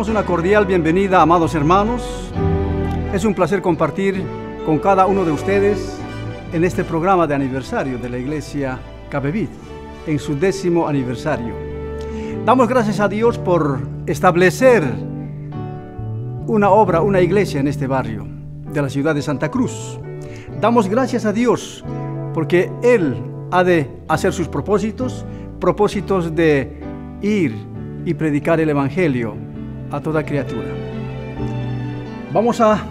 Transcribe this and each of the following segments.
damos una cordial bienvenida, amados hermanos. Es un placer compartir con cada uno de ustedes en este programa de aniversario de la Iglesia Cabevid, en su 10º aniversario. Damos gracias a Dios por establecer una obra, una iglesia en este barrio de la ciudad de Santa Cruz. Damos gracias a Dios porque Él ha de hacer sus propósitos de ir y predicar el Evangelio a toda criatura. Vamos a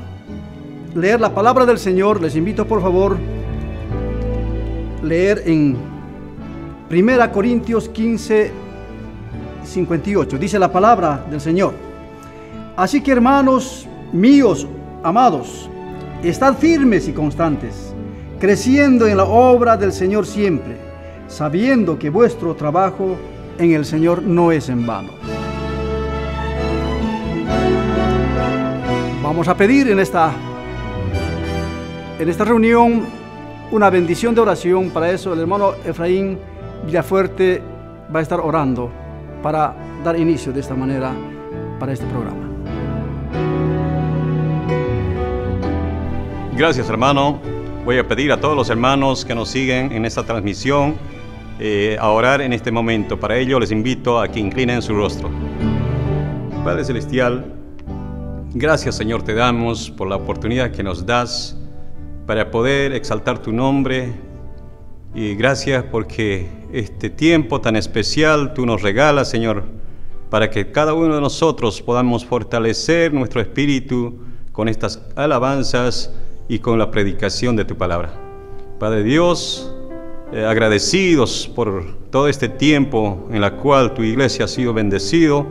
leer la palabra del Señor. Les invito, por favor, leer en 1 Corintios 15, 58. Dice la palabra del Señor: así que, hermanos míos amados, estad firmes y constantes, creciendo en la obra del Señor siempre, sabiendo que vuestro trabajo en el Señor no es en vano. Vamos a pedir en esta reunión una bendición de oración. Para eso el hermano Efraín Villafuerte va a estar orando para dar inicio de esta manera para este programa. Gracias, hermano. Voy a pedir a todos los hermanos que nos siguen en esta transmisión a orar en este momento. Para ello les invito a que inclinen su rostro. Padre Celestial, gracias, Señor, te damos por la oportunidad que nos das para poder exaltar tu nombre, y gracias porque este tiempo tan especial tú nos regalas, Señor, para que cada uno de nosotros podamos fortalecer nuestro espíritu con estas alabanzas y con la predicación de tu palabra. Padre Dios, agradecidos por todo este tiempo en la cual tu iglesia ha sido bendecido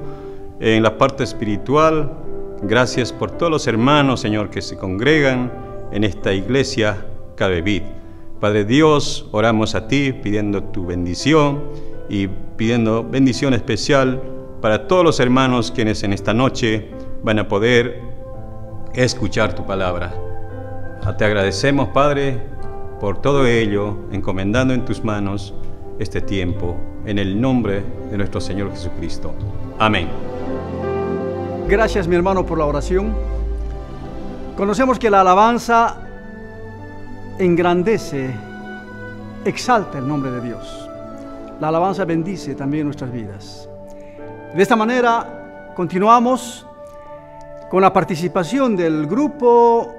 en la parte espiritual. Gracias por todos los hermanos, Señor, que se congregan en esta iglesia Cabevid. Padre Dios, oramos a ti pidiendo tu bendición y pidiendo bendición especial para todos los hermanos quienes en esta noche van a poder escuchar tu palabra. Te agradecemos, Padre, por todo ello, encomendando en tus manos este tiempo, en el nombre de nuestro Señor Jesucristo. Amén. Gracias, mi hermano, por la oración. Conocemos que la alabanza engrandece, exalta el nombre de Dios. La alabanza bendice también nuestras vidas. De esta manera, continuamos con la participación del grupo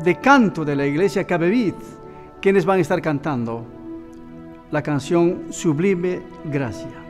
de canto de la iglesia Cabevid, quienes van a estar cantando la canción Sublime Gracia.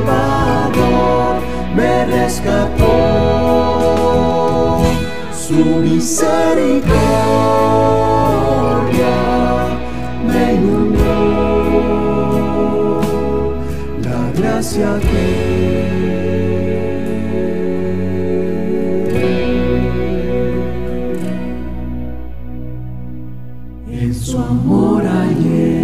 Salvador me rescató. su misericordia me inundó, la gracia que en su amor hallé.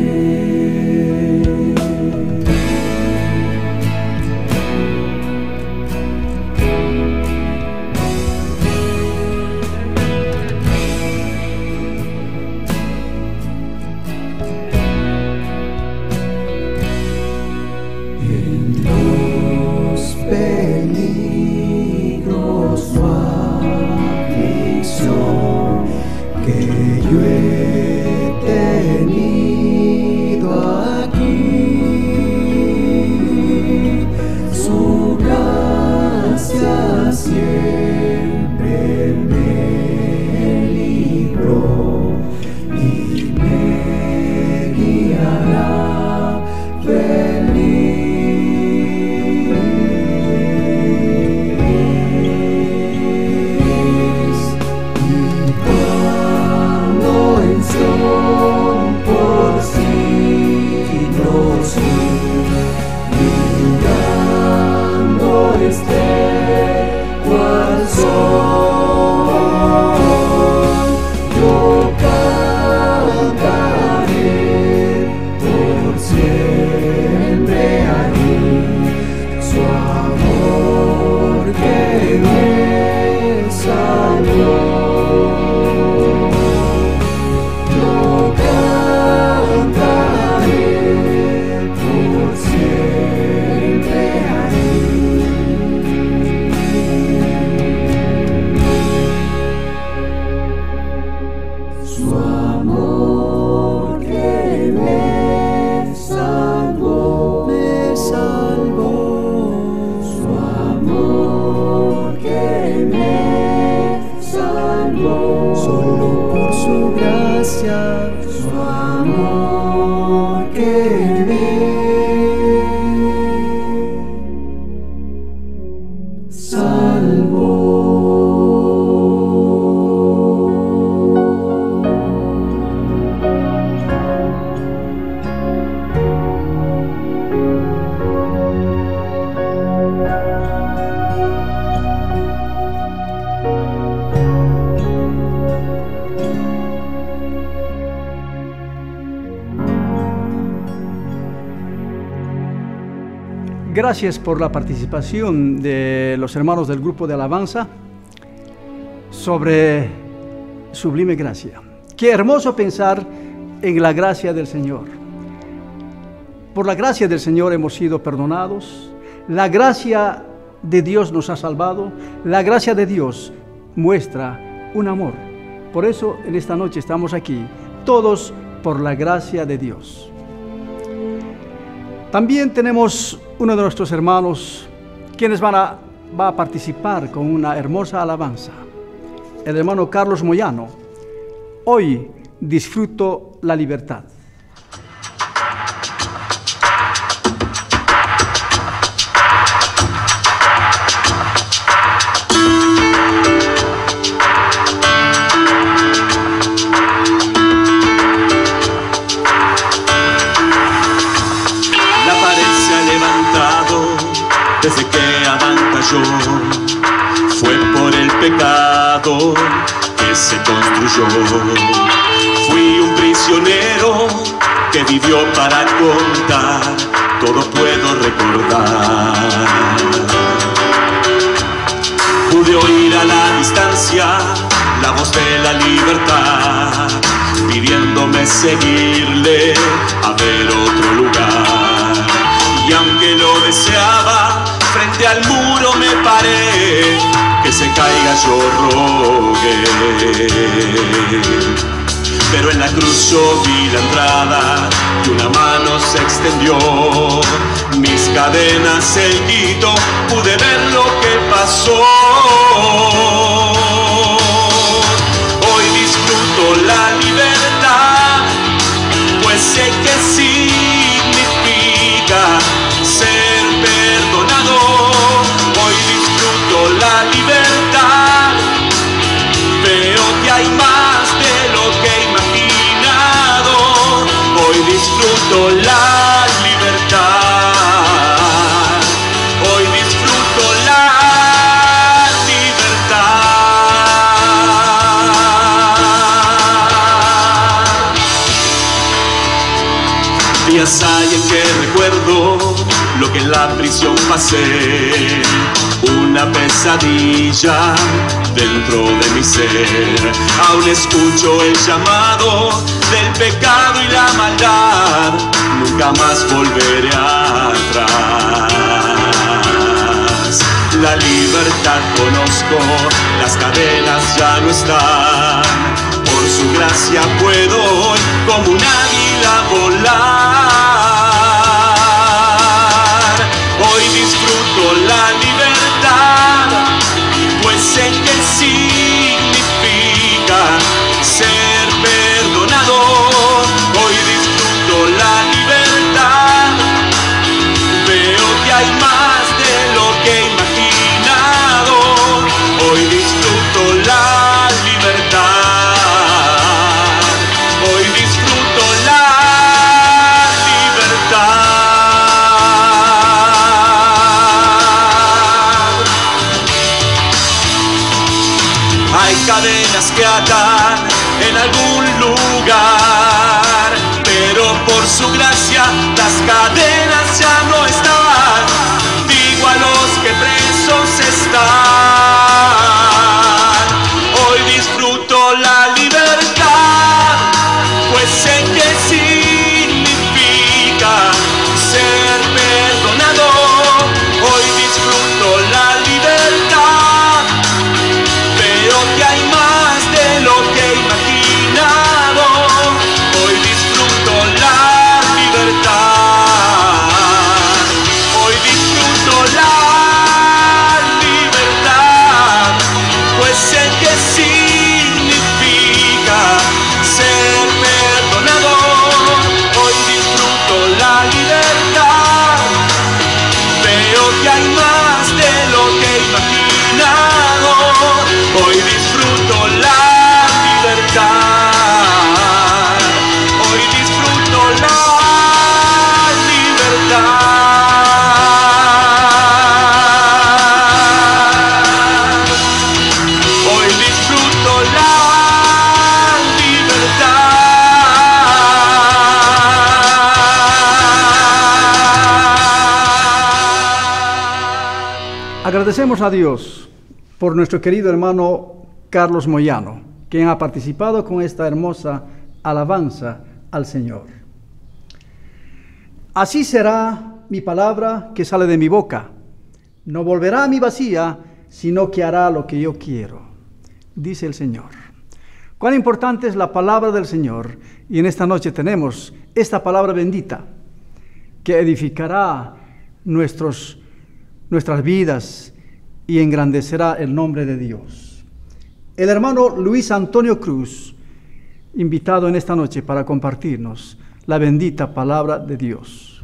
Gracias por la participación de los hermanos del grupo de alabanza sobre sublime gracia. Qué hermoso pensar en la gracia del Señor. Por la gracia del Señor hemos sido perdonados. La gracia de Dios nos ha salvado. La gracia de Dios muestra un amor. Por eso en esta noche estamos aquí, todos por la gracia de Dios. También tenemos uno de nuestros hermanos quienes va a participar con una hermosa alabanza. El hermano Carlos Moyano. Hoy disfruto la libertad. Desde que Adán cayó, fue por el pecado que se construyó. Fui un prisionero que vivió para contar, todo puedo recordar. Pude oír a la distancia la voz de la libertad, pidiéndome seguirle a ver otro lugar. Y aunque lo deseaba, frente al muro me paré, que se caiga yo rogué. Pero en la cruz yo vi la entrada y una mano se extendió. Mis cadenas él quitó, pude ver lo que pasó. Hoy disfruto la libertad, pues sé que significa ser perdonado. Hoy disfruto la libertad, disfruto la libertad. Hoy disfruto la libertad. Días hay en que recuerdo lo que en la prisión pasé, una pesadilla dentro de mi ser. Aún escucho el llamado del pecado y la maldad, nunca más volveré atrás. La libertad conozco, las cadenas ya no están, por su gracia puedo hoy como un águila volar. Hoy disfruto la libertad, pues sé que significa ser perdonado. Hoy disfruto la libertad, veo que hay más de lo que he imaginado. Hoy disfruto la libertad, hoy disfruto la libertad. Hay cadenas que atan en algún lugar, pero por su gracia las cadenas ya no están. Digo a los que presos están, hoy disfruto la libertad, pues sé que significa ser perdonado. Hoy disfruto la libertad, veo que hay más de lo que he imaginado. Hoy disfruto la libertad, hoy disfruto la libertad, pues sé que significa ser perdonado. Hoy disfruto la libertad, veo que hay más de lo que he imaginado. Hoy disfruto la libertad, hoy disfruto la libertad, hoy disfruto la libertad. Agradecemos a Dios por nuestro querido hermano Carlos Moyano, quien ha participado con esta hermosa alabanza al Señor. Así será mi palabra que sale de mi boca. No volverá a mí vacía, sino que hará lo que yo quiero, dice el Señor. Cuán importante es la palabra del Señor, y en esta noche tenemos esta palabra bendita que edificará nuestras vidas y engrandecerá el nombre de Dios. El hermano Luis Antonio Cruz, invitado en esta noche para compartirnos la bendita palabra de Dios.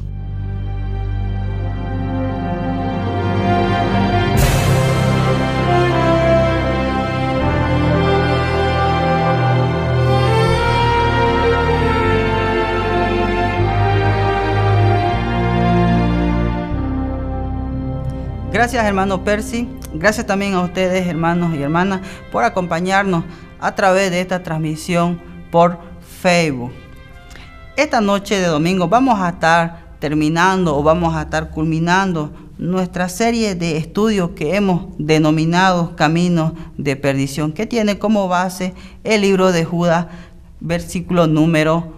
Gracias, hermano Percy. Gracias también a ustedes, hermanos y hermanas, por acompañarnos a través de esta transmisión por Facebook. Esta noche de domingo vamos a estar terminando o vamos a estar culminando nuestra serie de estudios que hemos denominado Caminos de Perdición, que tiene como base el libro de Judas, versículo número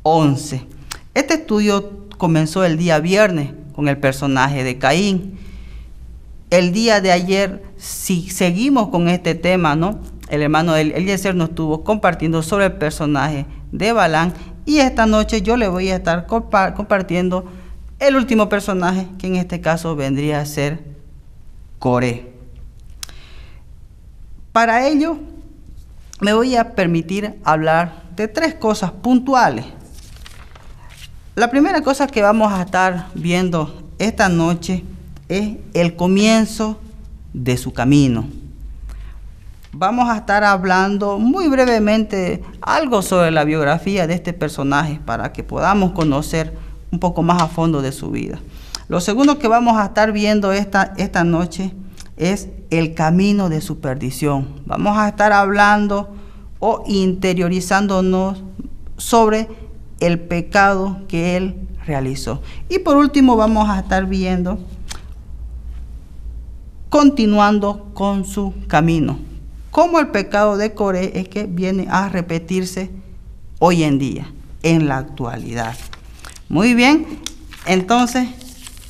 11. Este estudio comenzó el día viernes con el personaje de Caín. El día de ayer, si seguimos con este tema, ¿no? El hermano Eliezer nos estuvo compartiendo sobre el personaje de Balaam, y esta noche yo le voy a estar compartiendo el último personaje, que en este caso vendría a ser Coré. Para ello, me voy a permitir hablar de tres cosas puntuales. La primera cosa que vamos a estar viendo esta noche es el comienzo de su camino. vamos a estar hablando muy brevemente algo sobre la biografía de este personaje para que podamos conocer un poco más a fondo de su vida. Lo segundo que vamos a estar viendo esta noche es el camino de su perdición. Vamos a estar hablando o interiorizándonos sobre el pecado que él realizó. Y por último vamos a estar viendo, continuando con su camino, cómo el pecado de Coré es que viene a repetirse hoy en día, en la actualidad. Muy bien, entonces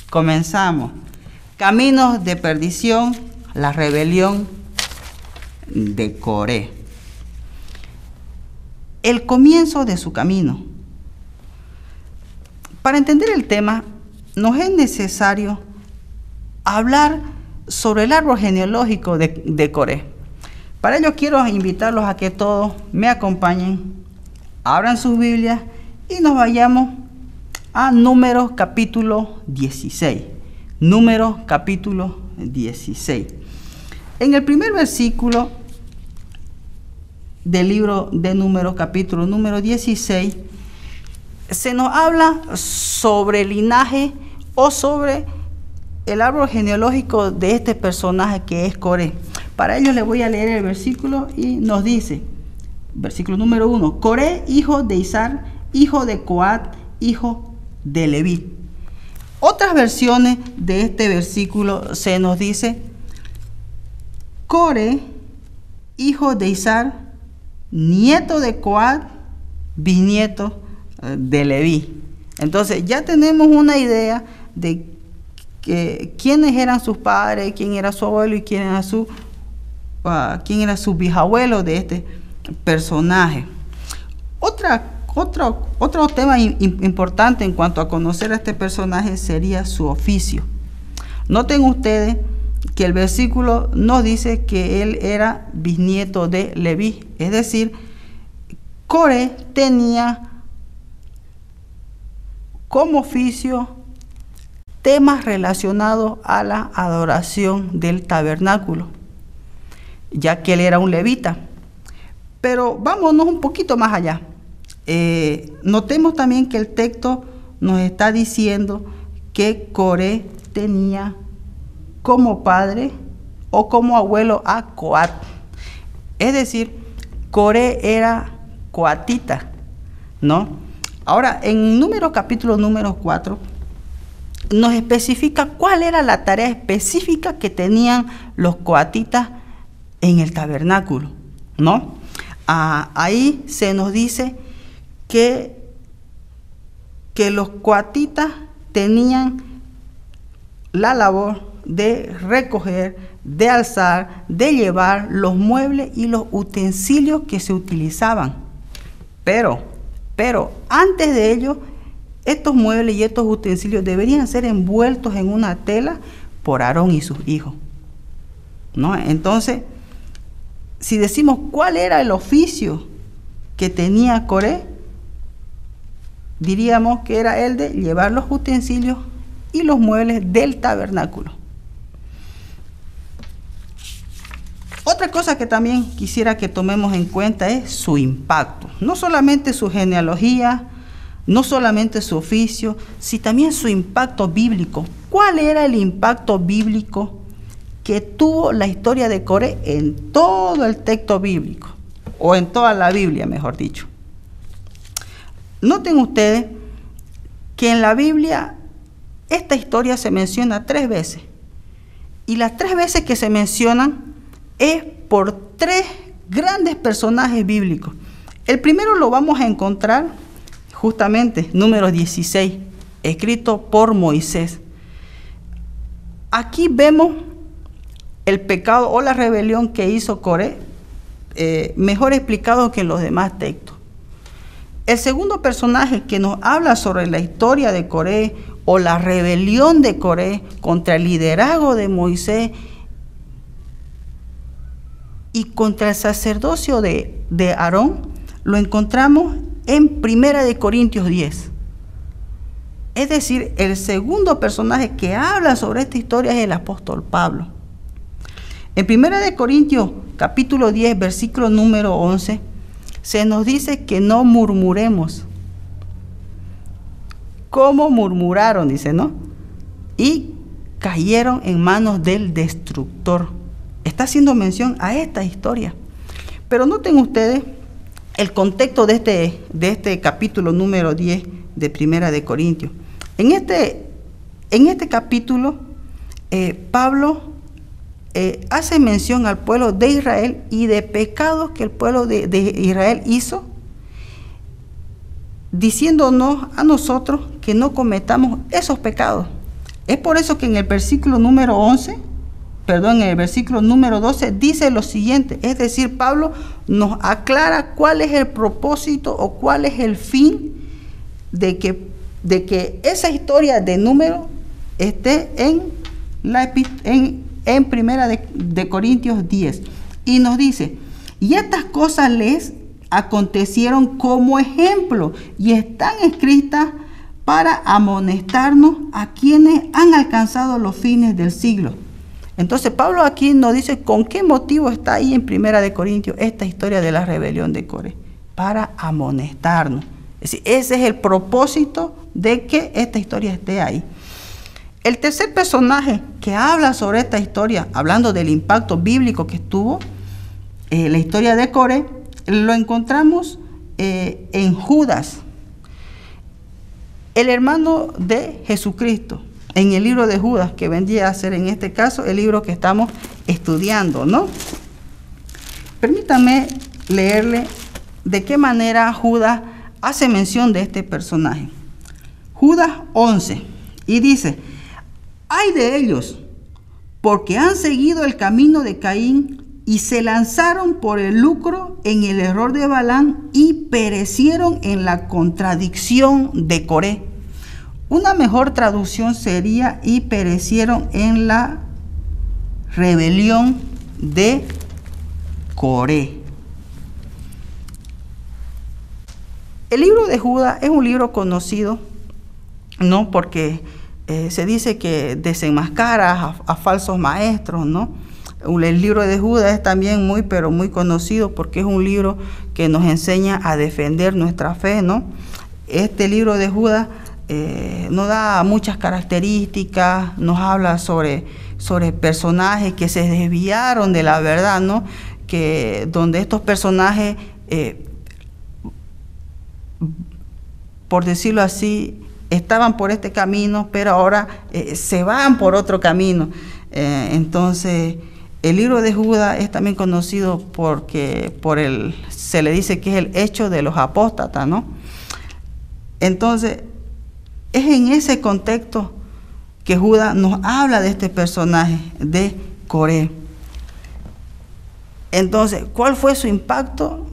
comenzamos. Caminos de perdición, la rebelión de Coré. El comienzo de su camino. Para entender el tema, nos es necesario hablar sobre el árbol genealógico de Coré. Para ello quiero invitarlos a que todos me acompañen, abran sus Biblias y nos vayamos a Números capítulo 16. Números capítulo 16. En el primer versículo del libro de Números, capítulo número 16, se nos habla sobre el linaje o sobre el árbol genealógico de este personaje que es Coré. Para ello les voy a leer el versículo y nos dice, versículo número 1, Coré, hijo de Izar, hijo de Coat, hijo de Leví. Otras versiones de este versículo se nos dice, Coré, hijo de Izar, nieto de Coat, bisnieto de Leví. Entonces ya tenemos una idea de quiénes eran sus padres, quién era su abuelo y quién era su bisabuelo de este personaje. Otro tema importante en cuanto a conocer a este personaje sería su oficio. Noten ustedes que el versículo nos dice que él era bisnieto de Leví, es decir, Coré tenía como oficio temas relacionados a la adoración del tabernáculo, ya que él era un levita. Pero vámonos un poquito más allá. Notemos también que el texto nos está diciendo que Coré tenía como padre o como abuelo a Coat. Es decir, Coré era coatita, ¿no? Ahora, en Números capítulo número 4, nos especifica cuál era la tarea específica que tenían los coatitas en el tabernáculo, ¿no? Ahí se nos dice que los coatitas tenían la labor de recoger, de alzar, de llevar los muebles y los utensilios que se utilizaban. Pero antes de ello, estos muebles y estos utensilios deberían ser envueltos en una tela por Aarón y sus hijos, ¿no? Entonces, si decimos cuál era el oficio que tenía Coré, diríamos que era el de llevar los utensilios y los muebles del tabernáculo. Otra cosa que también quisiera que tomemos en cuenta es su impacto. No solamente su genealogía, no solamente su oficio, sino también su impacto bíblico. ¿Cuál era el impacto bíblico que tuvo la historia de Coré en todo el texto bíblico? O en toda la Biblia, mejor dicho. Noten ustedes que en la Biblia esta historia se menciona 3 veces. Y las 3 veces que se mencionan es por 3 grandes personajes bíblicos. El primero lo vamos a encontrar justamente, Números 16, escrito por Moisés. Aquí vemos el pecado o la rebelión que hizo Coré, mejor explicado que en los demás textos. El segundo personaje que nos habla sobre la historia de Coré o la rebelión de Coré contra el liderazgo de Moisés y contra el sacerdocio de Aarón, lo encontramos en 1 de Corintios 10. Es decir, el segundo personaje que habla sobre esta historia es el apóstol Pablo. En 1 de Corintios capítulo 10, versículo número 11, se nos dice que no murmuremos. ¿Cómo murmuraron? Dice, ¿no? Y cayeron en manos del destructor. Está haciendo mención a esta historia. Pero noten ustedes el contexto de este capítulo número 10 de Primera de Corintios. En este capítulo, Pablo hace mención al pueblo de Israel y de pecados que el pueblo de Israel hizo, diciéndonos a nosotros que no cometamos esos pecados. Es por eso que en el versículo número 12 dice lo siguiente, es decir, Pablo nos aclara cuál es el propósito o cuál es el fin de que esa historia de Números esté en Primera de Corintios 10. Y nos dice, y estas cosas les acontecieron como ejemplo y están escritas para amonestarnos a quienes han alcanzado los fines del siglo. Entonces Pablo aquí nos dice con qué motivo está ahí en Primera de Corintios esta historia de la rebelión de Coré, para amonestarnos. Es decir, ese es el propósito de que esta historia esté ahí. El tercer personaje que habla sobre esta historia, hablando del impacto bíblico que tuvo la historia de Coré, lo encontramos en Judas, el hermano de Jesucristo, en el libro de Judas, que vendría a ser en este caso el libro que estamos estudiando, ¿no? Permítanme leerle de qué manera Judas hace mención de este personaje. Judas 11, y dice, ¡ay de ellos! Porque han seguido el camino de Caín y se lanzaron por el lucro en el error de Balaam y perecieron en la contradicción de Coré. Una mejor traducción sería y perecieron en la rebelión de Coré. El libro de Judas es un libro conocido, ¿no? Porque se dice que desenmascara a falsos maestros, ¿no? El libro de Judas es también muy conocido porque es un libro que nos enseña a defender nuestra fe, ¿no? Este libro de Judas nos da muchas características, nos habla sobre personajes que se desviaron de la verdad, ¿no? Que donde estos personajes, por decirlo así, estaban por este camino, pero ahora se van por otro camino. Entonces, el libro de Judas es también conocido porque se le dice que es el hecho de los apóstatas, ¿no? Entonces, es en ese contexto que Judas nos habla de este personaje, de Coré. Entonces, ¿cuál fue su impacto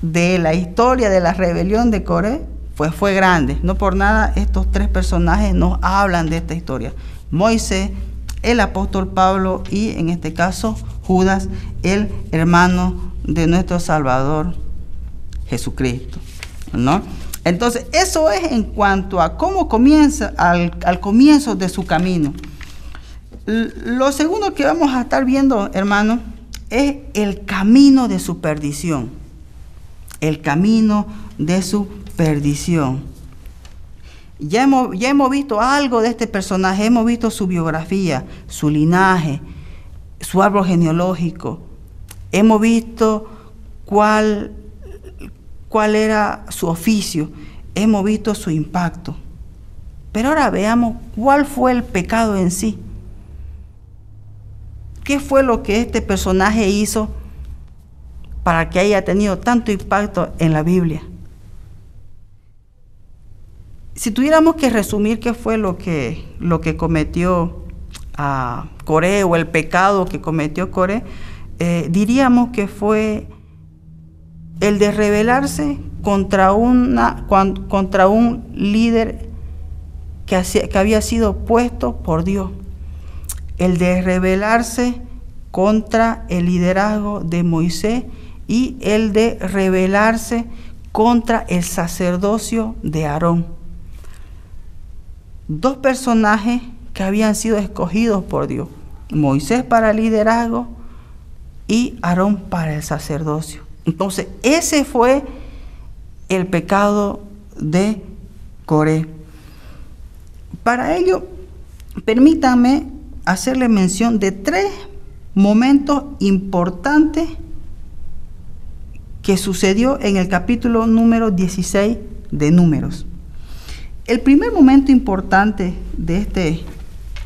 de la historia de la rebelión de Coré? Pues fue grande. No por nada estos tres personajes nos hablan de esta historia. Moisés, el apóstol Pablo y en este caso Judas, el hermano de nuestro Salvador Jesucristo, ¿no? Entonces, eso es en cuanto a cómo comienza, al comienzo de su camino. Lo segundo que vamos a estar viendo, hermano, es el camino de su perdición. El camino de su perdición. Ya hemos visto algo de este personaje, hemos visto su biografía, su linaje, su árbol genealógico. Hemos visto cuál era su oficio, hemos visto su impacto. Pero ahora veamos cuál fue el pecado en sí. ¿Qué fue lo que este personaje hizo para que haya tenido tanto impacto en la Biblia? Si tuviéramos que resumir qué fue lo que cometió Coré, o el pecado que cometió Coré, diríamos que fue el de rebelarse contra un líder que había sido puesto por Dios. El de rebelarse contra el liderazgo de Moisés y el de rebelarse contra el sacerdocio de Aarón. Dos personajes que habían sido escogidos por Dios. Moisés para el liderazgo, y Aarón para el sacerdocio. Entonces, ese fue el pecado de Coré. Para ello, permítanme hacerle mención de 3 momentos importantes que sucedió en el capítulo número 16 de Números. El primer momento importante de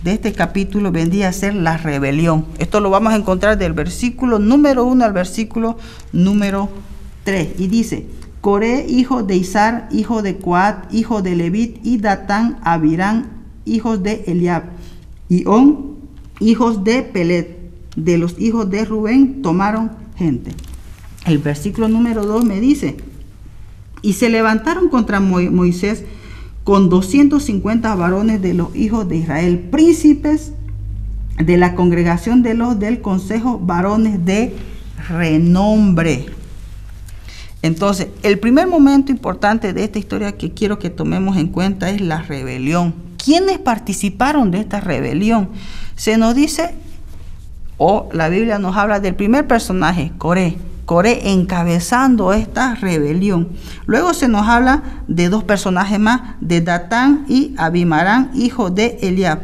este capítulo vendría a ser la rebelión. Esto lo vamos a encontrar del versículo número 1 al versículo número 3. Y dice: Coré, hijo de Izar, hijo de Coat, hijo de Levit, y Datán, Abirán, hijos de Eliab, y On, hijos de Pelet, de los hijos de Rubén, tomaron gente. El versículo número 2 me dice: y se levantaron contra Moisés con 250 varones de los hijos de Israel, príncipes de la congregación de los del consejo, varones de renombre. Entonces, el primer momento importante de esta historia que quiero que tomemos en cuenta es la rebelión. ¿Quiénes participaron de esta rebelión? Se nos dice, o la Biblia nos habla del primer personaje, Coré encabezando esta rebelión. Luego se nos habla de 2 personajes más, de Datán y Abimarán, hijo de Eliab.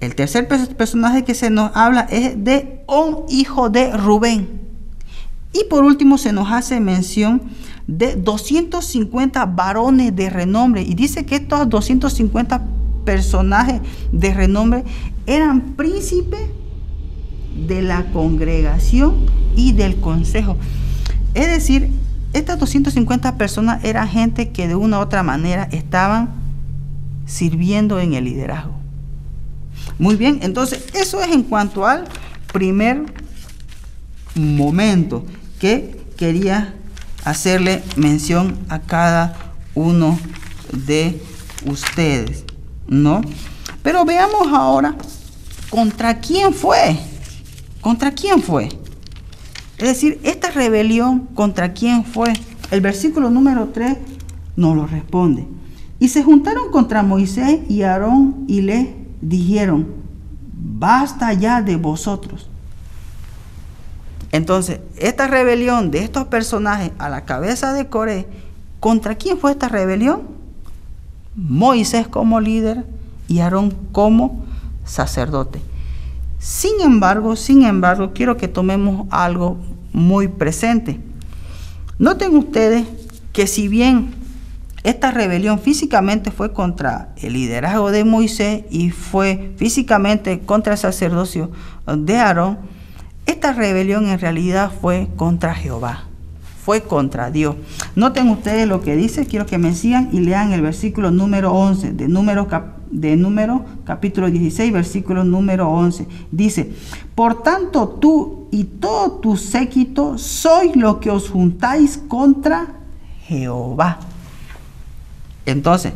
El tercer personaje que se nos habla es de On, hijo de Rubén. Y por último se nos hace mención de 250 varones de renombre. Y dice que estos 250 personajes de renombre eran príncipes de la congregación y del consejo. Es decir, estas 250 personas eran gente que de una u otra manera estaban sirviendo en el liderazgo. Muy bien, entonces eso es en cuanto al primer momento que quería hacerle mención a cada uno de ustedes, ¿no? Pero veamos ahora contra quién fue. ¿Contra quién fue? Es decir, esta rebelión, ¿contra quién fue? El versículo número 3 nos lo responde. Y se juntaron contra Moisés y Aarón y les dijeron: basta ya de vosotros. Entonces, esta rebelión de estos personajes a la cabeza de Coré, ¿contra quién fue esta rebelión? Moisés como líder y Aarón como sacerdote. Sin embargo, quiero que tomemos algo muy presente. Noten ustedes que si bien esta rebelión físicamente fue contra el liderazgo de Moisés y fue físicamente contra el sacerdocio de Aarón, esta rebelión en realidad fue contra Jehová, fue contra Dios. Noten ustedes lo que dice, quiero que me sigan y lean el versículo número 11 de Números capítulo 16, versículo número 11. Dice: por tanto tú y todo tu séquito sois lo que os juntáis contra Jehová. Entonces,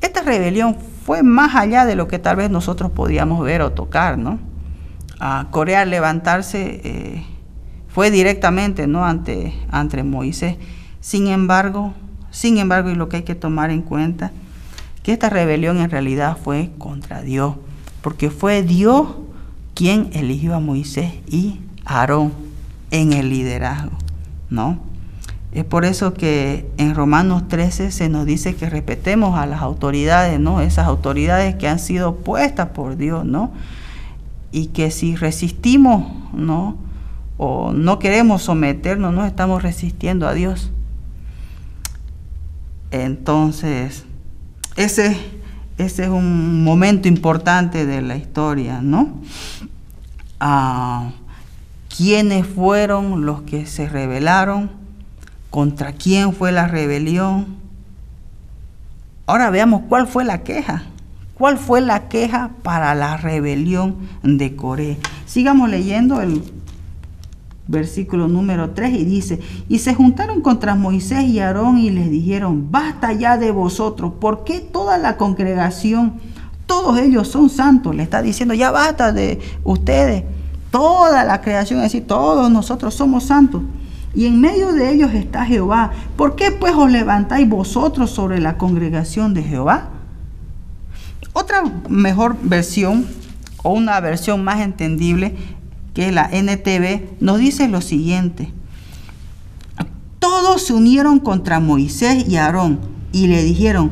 esta rebelión fue más allá de lo que tal vez nosotros podíamos ver o tocar, ¿no? Coré al levantarse fue directamente, ¿no?, ante Moisés. Sin embargo, y lo que hay que tomar en cuenta, que esta rebelión en realidad fue contra Dios, porque fue Dios quien eligió a Moisés y a Aarón en el liderazgo, ¿no? Es por eso que en Romanos 13 se nos dice que respetemos a las autoridades, ¿no? Esas autoridades que han sido puestas por Dios, ¿no? Y que si resistimos, ¿no?, o no queremos someternos, no estamos resistiendo a Dios. Entonces, ese es un momento importante de la historia, ¿no? ¿Quiénes fueron los que se rebelaron? ¿Contra quién fue la rebelión? Ahora veamos cuál fue la queja. ¿Cuál fue la queja para la rebelión de Coré? Sigamos leyendo el versículo número 3 y dice: y se juntaron contra Moisés y Aarón y les dijeron: basta ya de vosotros, porque toda la congregación, todos ellos son santos. Le está diciendo: ya basta de ustedes, toda la creación, es decir, todos nosotros somos santos. Y en medio de ellos está Jehová. ¿Por qué pues os levantáis vosotros sobre la congregación de Jehová? Otra mejor versión, o una versión más entendible, que es la NTV, nos dice lo siguiente: todos se unieron contra Moisés y Aarón y le dijeron: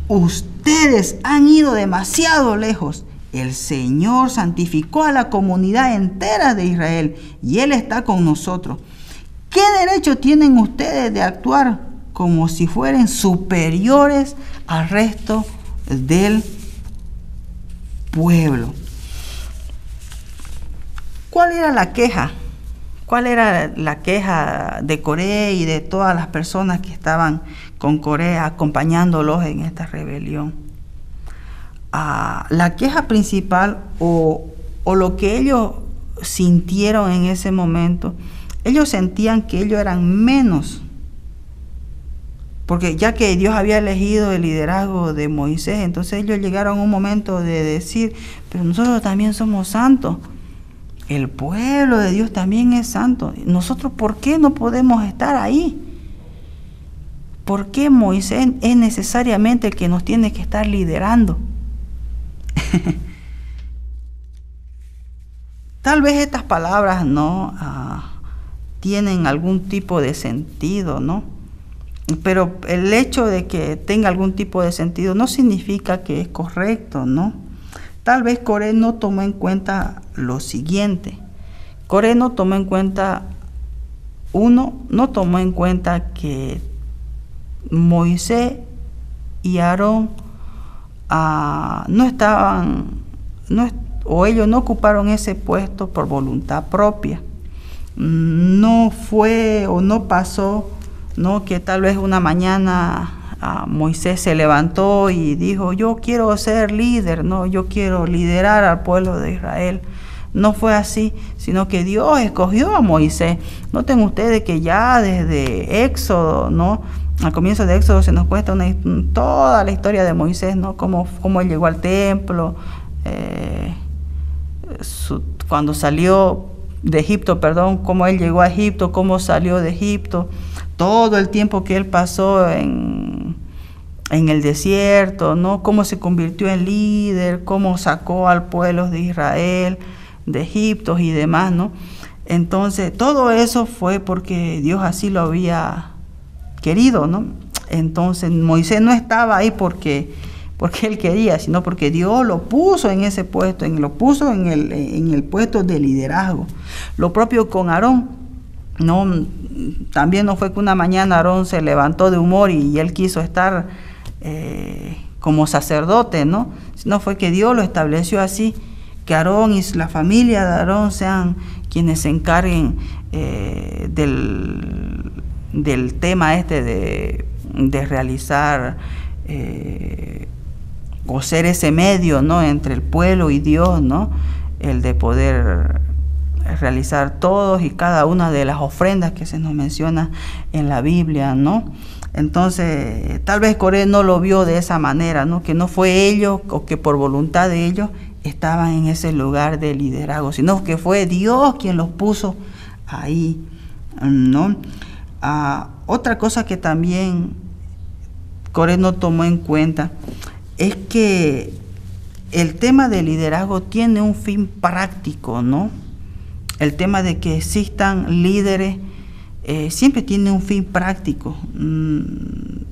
ustedes han ido demasiado lejos. El Señor santificó a la comunidad entera de Israel y Él está con nosotros. ¿Qué derecho tienen ustedes de actuar como si fueran superiores al resto del pueblo? ¿Cuál era la queja? ¿Cuál era la queja de Coré y de todas las personas que estaban con Coré acompañándolos en esta rebelión? La queja principal o lo que ellos sintieron en ese momento, ellos sentían que ellos eran menos, porque ya que Dios había elegido el liderazgo de Moisés, entonces ellos llegaron a un momento de decir: pero nosotros también somos santos, el pueblo de Dios también es santo, nosotros ¿por qué no podemos estar ahí? ¿Por qué Moisés es necesariamente el que nos tiene que estar liderando? Tal vez estas palabras no tienen algún tipo de sentido, ¿no? Pero el hecho de que tenga algún tipo de sentido no significa que es correcto, ¿no? Tal vez Coré no tomó en cuenta lo siguiente. Coré no tomó en cuenta, no tomó en cuenta que Moisés y Aarón ellos no ocuparon ese puesto por voluntad propia. No fue o no pasó, ¿no?, que tal vez una mañana Moisés se levantó y dijo: yo quiero ser líder, no, yo quiero liderar al pueblo de Israel. No fue así, sino que Dios escogió a Moisés. Noten ustedes que ya desde Éxodo, ¿no?, al comienzo de Éxodo se nos cuenta toda la historia de Moisés, ¿no?, cómo él llegó al templo, cuando salió de Egipto, cómo él llegó a Egipto, cómo salió de Egipto, todo el tiempo que él pasó en el desierto, ¿no?, cómo se convirtió en líder, cómo sacó al pueblo de Israel de Egipto y demás, ¿no? Entonces, todo eso fue porque Dios así lo había querido, ¿no? Entonces, Moisés no estaba ahí porque él quería, sino porque Dios lo puso en ese puesto, lo puso en el puesto de liderazgo. Lo propio con Aarón, ¿no? También no fue que una mañana Aarón se levantó de humor y él quiso estar como sacerdote, ¿no? Sino fue que Dios lo estableció así, que Aarón y la familia de Aarón sean quienes se encarguen del tema de realizar o ser ese medio, ¿no?, entre el pueblo y Dios, ¿no?, el de poder realizar todos y cada una de las ofrendas que se nos menciona en la Biblia, ¿no? Entonces, tal vez Coré no lo vio de esa manera, ¿no?, que no fue ellos o que por voluntad de ellos estaban en ese lugar de liderazgo, sino que fue Dios quien los puso ahí, ¿no? Otra cosa que también Coré no tomó en cuenta es que el tema del liderazgo tiene un fin práctico, ¿no? El tema de que existan líderes siempre tiene un fin práctico, un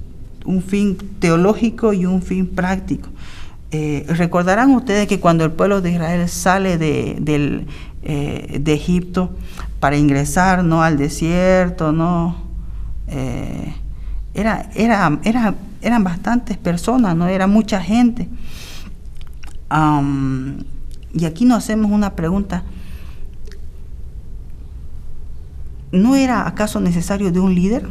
fin teológico y un fin práctico. Recordarán ustedes que cuando el pueblo de Israel sale de Egipto para ingresar, ¿no?, al desierto, ¿no?, eran bastantes personas, ¿no?, era mucha gente. Y aquí nos hacemos una pregunta: ¿no era acaso necesario de un líder?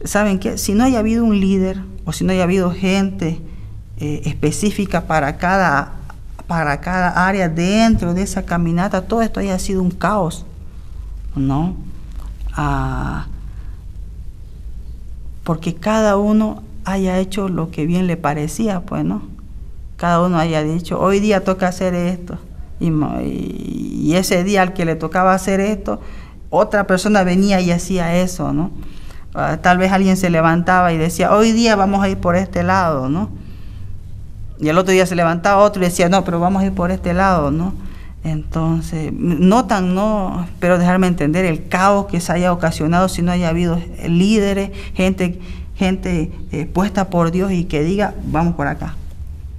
¿Saben qué? Si no haya habido un líder o si no haya habido gente específica para cada área dentro de esa caminata, todo esto haya sido un caos, ¿no? Porque cada uno haya hecho lo que bien le parecía, pues, ¿no? Cada uno haya dicho: hoy día toca hacer esto, y ese día al que le tocaba hacer esto, otra persona venía y hacía eso, ¿no? Tal vez alguien se levantaba y decía: hoy día vamos a ir por este lado, ¿no? Y el otro día se levantaba otro y decía: no, pero vamos a ir por este lado, ¿no? Entonces, no, pero dejarme entender el caos que se haya ocasionado si no haya habido líderes, gente puesta por Dios y que diga, vamos por acá,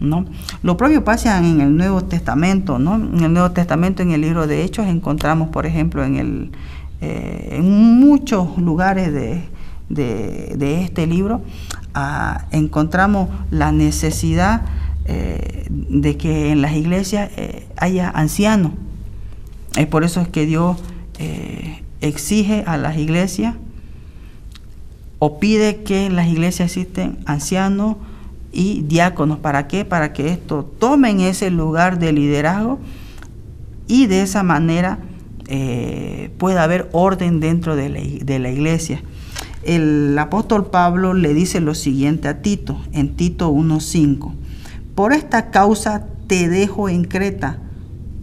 ¿no? Lo propio pasa en el Nuevo Testamento, ¿no? En el Nuevo Testamento, en el libro de Hechos, encontramos, por ejemplo, en muchos lugares de este libro, encontramos la necesidad de que en las iglesias haya ancianos. Es por eso es que Dios exige a las iglesias o pide que en las iglesias existen ancianos y diáconos. ¿Para qué? Para que estos tomen ese lugar de liderazgo y de esa manera pueda haber orden dentro de la iglesia. El apóstol Pablo le dice lo siguiente a Tito, en Tito 1:5: por esta causa te dejo en Creta,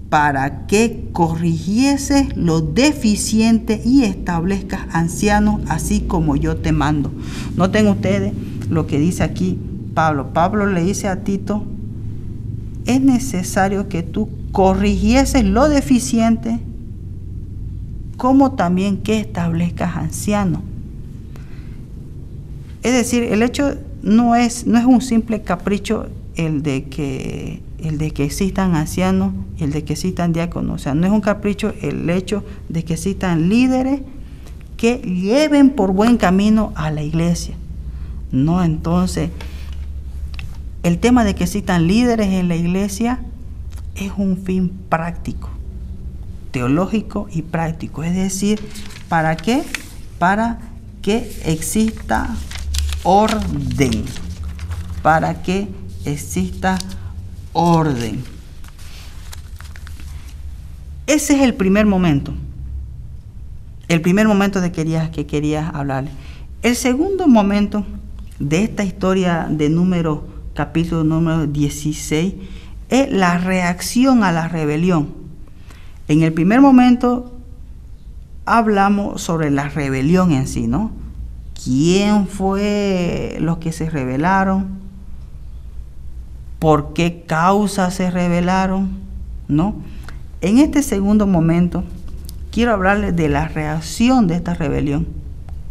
para que corrigieses lo deficiente y establezcas ancianos, así como yo te mando. Noten ustedes lo que dice aquí Pablo. Pablo le dice a Tito, es necesario que tú corrigieses lo deficiente, como también que establezcas ancianos. Es decir, el hecho no es un simple capricho el de que existan ancianos y el de que existan diáconos. O sea, no es un capricho el hecho de que existan líderes que lleven por buen camino a la iglesia. No, entonces, el tema de que existan líderes en la iglesia es un fin práctico, teológico y práctico. Es decir, ¿para qué? Para que exista orden. Para que exista orden. Ese es el primer momento. El primer momento que quería hablarle. El segundo momento de esta historia de capítulo número 16, es la reacción a la rebelión. En el primer momento hablamos sobre la rebelión en sí, ¿no? ¿Quién fue los que se rebelaron? ¿Por qué causa se rebelaron? ¿No? En este segundo momento quiero hablarles de la reacción de esta rebelión.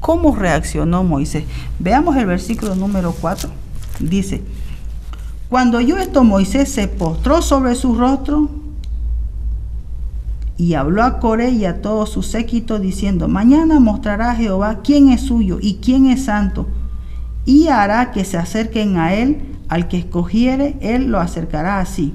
¿Cómo reaccionó Moisés? Veamos el versículo número 4. Dice: cuando oyó esto, Moisés se postró sobre su rostro y habló a Coré y a todo su séquito diciendo: mañana mostrará a Jehová quién es suyo y quién es santo, y hará que se acerquen a él. Al que escogiere, él lo acercará así.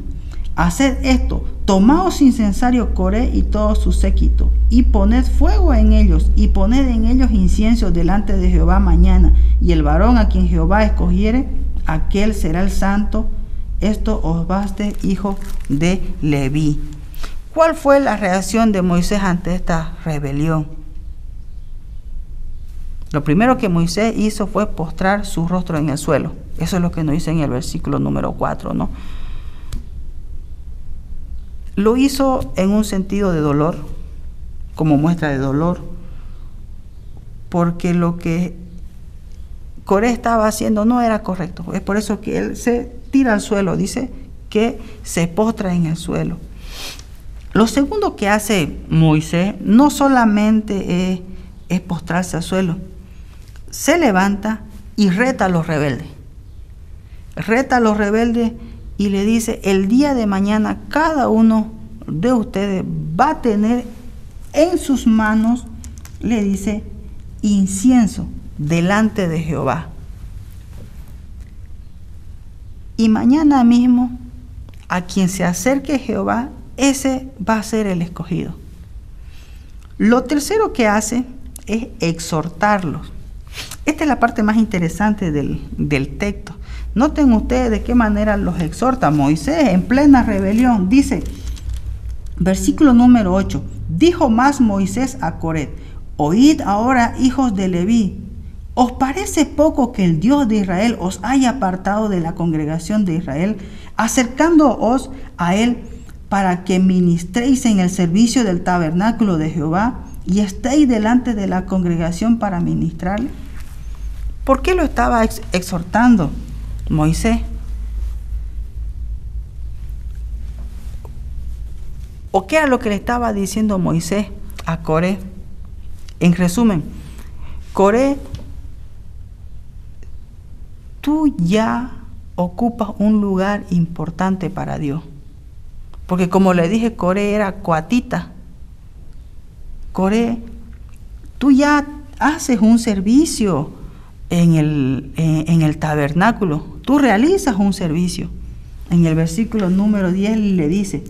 Haced esto: tomaos incensario Coré y todo su séquito, y poned fuego en ellos, y poned en ellos incienso delante de Jehová mañana, y el varón a quien Jehová escogiere, aquel será el santo. Esto os baste, hijo de Leví. ¿Cuál fue la reacción de Moisés ante esta rebelión? Lo primero que Moisés hizo fue postrar su rostro en el suelo. Eso es lo que nos dice en el versículo número 4, ¿no? Lo hizo en un sentido de dolor, como muestra de dolor, porque lo que Coré estaba haciendo no era correcto. Es por eso que él se tira al suelo, dice que se postra en el suelo. Lo segundo que hace Moisés no solamente es postrarse al suelo, se levanta y reta a los rebeldes. Reta a los rebeldes y le dice: el día de mañana cada uno de ustedes va a tener en sus manos, le dice, incienso delante de Jehová. Y mañana mismo, a quien se acerque a Jehová, ese va a ser el escogido. Lo tercero que hace es exhortarlos. Esta es la parte más interesante del texto. Noten ustedes de qué manera los exhorta Moisés en plena rebelión. Dice, versículo número 8, dijo más Moisés a Coré: oíd ahora, hijos de Leví, ¿os parece poco que el Dios de Israel os haya apartado de la congregación de Israel, acercándoos a él para que ministréis en el servicio del tabernáculo de Jehová y estéis delante de la congregación para ministrarle? ¿Por qué lo estaba exhortando Moisés? ¿O qué era lo que le estaba diciendo Moisés a Coré? En resumen, Coré, tú ya ocupas un lugar importante para Dios. Porque como le dije, Coré era coatita. Coré, tú ya haces un servicio en el tabernáculo. Tú realizas un servicio. En el versículo número 10 le dice,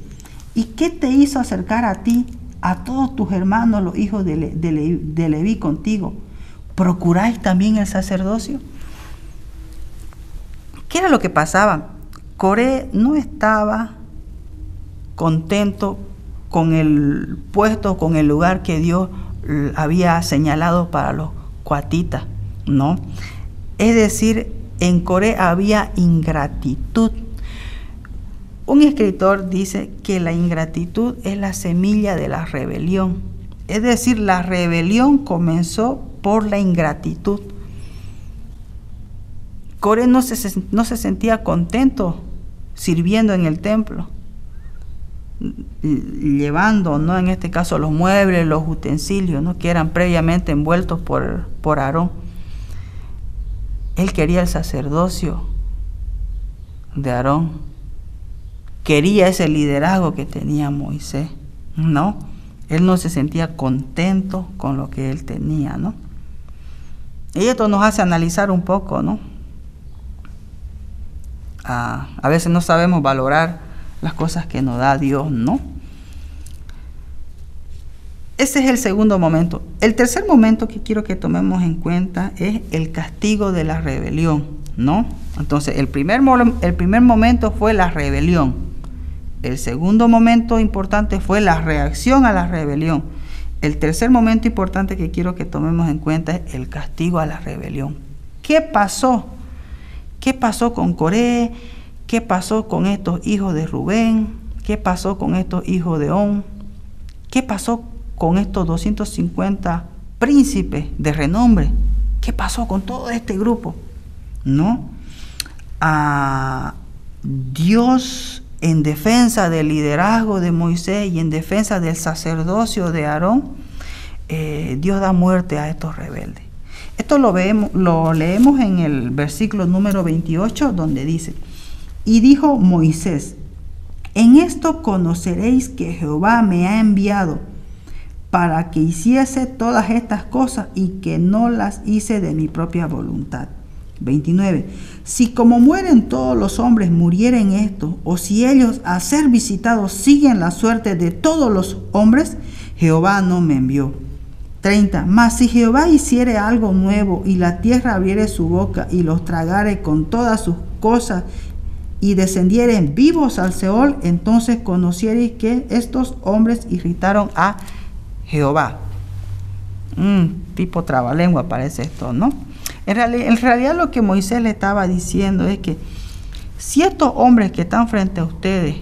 ¿y qué te hizo acercar a ti, a todos tus hermanos, los hijos de Leví contigo? ¿Procuráis también el sacerdocio? ¿Qué era lo que pasaba? Coré no estaba contento con el puesto, con el lugar que Dios había señalado para los coatitas, ¿no? Es decir, en Coré había ingratitud. Un escritor dice que la ingratitud es la semilla de la rebelión. Es decir, la rebelión comenzó por la ingratitud. Coré no se sentía contento sirviendo en el templo, llevando, ¿no?, en este caso los muebles, los utensilios, ¿no?, que eran previamente envueltos por Aarón. Él quería el sacerdocio de Aarón, quería ese liderazgo que tenía Moisés, ¿no? Él no se sentía contento con lo que él tenía, ¿no? Y esto nos hace analizar un poco, ¿no? A veces no sabemos valorar las cosas que nos da Dios, ¿no? Ese es el segundo momento. El tercer momento que quiero que tomemos en cuenta es el castigo de la rebelión, ¿no? Entonces, el primer momento fue la rebelión. El segundo momento importante fue la reacción a la rebelión. El tercer momento importante que quiero que tomemos en cuenta es el castigo a la rebelión. ¿Qué pasó? ¿Qué pasó con Coré? ¿Qué pasó con estos hijos de Rubén? ¿Qué pasó con estos hijos de On? ¿Qué pasó con estos 250 príncipes de renombre? ¿Qué pasó con todo este grupo? ¿No? Dios, en defensa del liderazgo de Moisés y en defensa del sacerdocio de Aarón, Dios da muerte a estos rebeldes. Esto lo leemos en el versículo número 28, donde dice, y dijo Moisés, en esto conoceréis que Jehová me ha enviado para que hiciese todas estas cosas y que no las hice de mi propia voluntad. 29. Si como mueren todos los hombres murieren estos, o si ellos a ser visitados siguen la suerte de todos los hombres, Jehová no me envió. 30. Mas si Jehová hiciere algo nuevo y la tierra abriere su boca y los tragare con todas sus cosas y descendieren vivos al Seol, entonces conociereis que estos hombres irritaron a Jehová. Tipo trabalengua parece esto, ¿no? En realidad lo que Moisés le estaba diciendo es que si estos hombres que están frente a ustedes,